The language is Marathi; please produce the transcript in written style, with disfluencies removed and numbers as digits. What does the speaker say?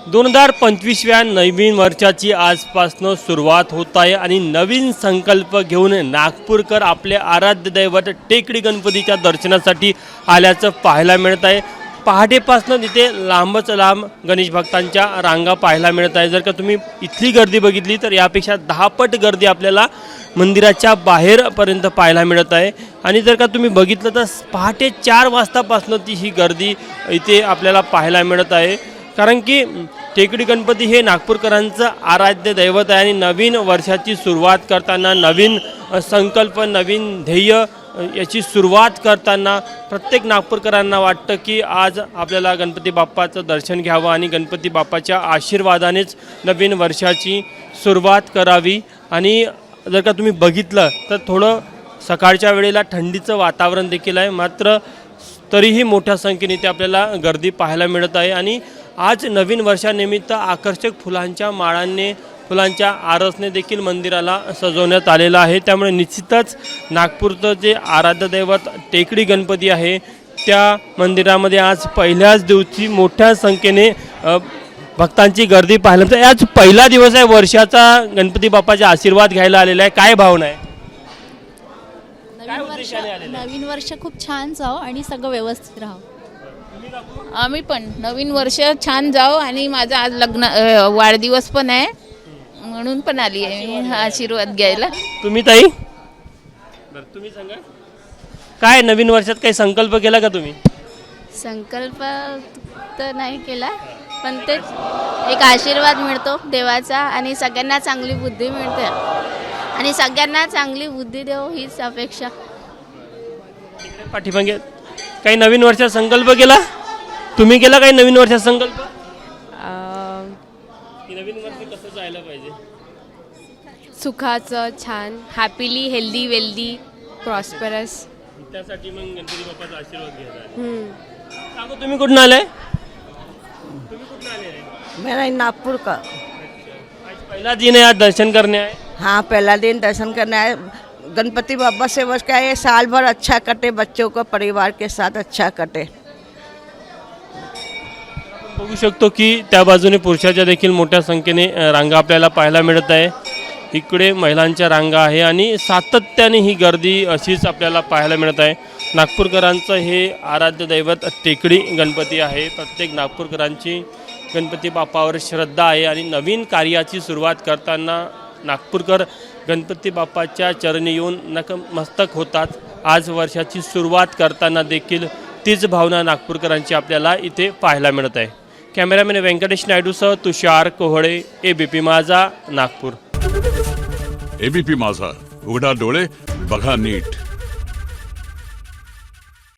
2025व्या नवीन वर्षाची आजपासून सुरुवात होत आहे आणि नवीन संकल्प घेऊन नागपूरकर आपले आराध्य दैवत टेकडी गणपतीच्या दर्शनासाठी आल्याचं पाहायला मिळत आहे। पहाटेपासून तिथे लांबच लांब गणेश भक्तांच्या रांगा पाहायला मिळत आहे। जर का तुम्ही इथली गर्दी बघितली तर यापेक्षा 10 पट गर्दी आपल्याला मंदिराच्या बाहेरपर्यंत पाहायला मिळत आहे। आणि जर का तुम्ही बघितलं तर पहाटे 4 वाजतापासून ती ही गर्दी इथे आपल्याला पाहायला मिळत आहे। कारण की टेकडी गणपती हे नागपूरकरांचं आराध्य दैवत आहे आणि नवीन वर्षाची सुरुवात करताना नवीन संकल्प नवीन ध्येय याची सुरुवात करताना प्रत्येक नागपूरकरांना वाटतं की आज आपल्याला गणपती बाप्पाचं दर्शन घ्यावं आणि गणपती बाप्पाच्या आशीर्वादानेच नवीन वर्षाची सुरुवात करावी। आणि जर का तुम्ही बघितलं तर थोडं सकाळच्या वेळेला थंडीचं वातावरण देखील आहे, मात्र तरीही मोठ्या संख्येने ते आपल्याला गर्दी पाहायला मिळत आहे। आणि आज नवीन वर्षानिमित्त आकर्षक फुलांच्या माळांनी फुलांच्या आरसने देखील मंदिराला सजवण्यात आलेलं आहे। त्यामुळे निश्चितच नागपूरचं जे आराध्य दैवत टेकडी गणपती आहे त्या मंदिरामध्ये आज पहिल्याच दिवशी मोठ्या संख्येने भक्तांची गर्दी पाहायला मिळते। आज पहिला दिवस आहे वर्षाचा, गणपती बाप्पाचा आशीर्वाद घ्यायला आलेला आहे, काय भावना आहे? नवीन वर्ष खूप छान जाओ आणि सगळं व्यवस्थित राहो। आम्ही पण नवीन वर्ष छान जाओ आणि माझा आज लग्न वाढदिवस पण आहे म्हणून पण आली आहे मी आशीर्वाद घ्यायला। तुम्ही ताई बरं तुम्ही सांगा काय नवीन वर्षात काही संकल्प केला का तुम्ही? संकल्प तर नाही केला, पण ते एक आशीर्वाद मिळतो देवाचा आणि सगळ्यांना चांगली बुद्धी मिळते आणि सगळ्यांना चांगली बुद्धी देव हीच अपेक्षा। पाठीमागे काही नवीन वर्षात संकल्प केला? तुम्ही केला काही नवीन वर्षात संकल्प? नवीन वर्ष कसं जायला पाहिजे? सुखाचं, छान, हॅपीली, हेल्दी, वेल्दी, प्रॉस्परस। त्यासाठी मग गणपती बाप्पाचा आशीर्वाद घ्यायचा। सांगू तुम्ही कुठून आलाय? तुम्ही कुठून आले? मेरा नागपुर का। आज पहिला दिन है, आज दर्शन करने आए? हाँ, पहला दिन दर्शन करने आए। गणपति बाबा से बस क्या है, साल भर अच्छा कटे, बच्चों को परिवार के साथ अच्छा कटे। बघू शकतो की त्या बाजूने पुरुषाच्या देखील मोठ्या संख्येने रांगा आपल्याला पाहायला मिळत आहे। इकडे महिलांच्या रांगा आहे आणि सातत्याने ही गर्दी अशीच आपल्याला पाहायला मिळत आहे। नागपूरकरांचं हे आराध्य दैवत टेकडी गणपती आहे। प्रत्येक नागपूरकरांची गणपती बाप्पावर श्रद्धा आहे आणि नवीन कार्याची सुरुवात करताना नागपूरकर गणपती बाप्पाच्या चरणी येऊन नतमस्तक होतात। आज वर्षाची सुरुवात करताना देखील तीच भावना नागपूरकरांची आपल्याला इथे पाहायला मिळत आहे। कॅमेरामॅन व्यंकटेश नायडूसह तुषार कोहळे, एबीपी माझा, नागपूर। एबीपी माझा, उघडा डोळे बघा नीट।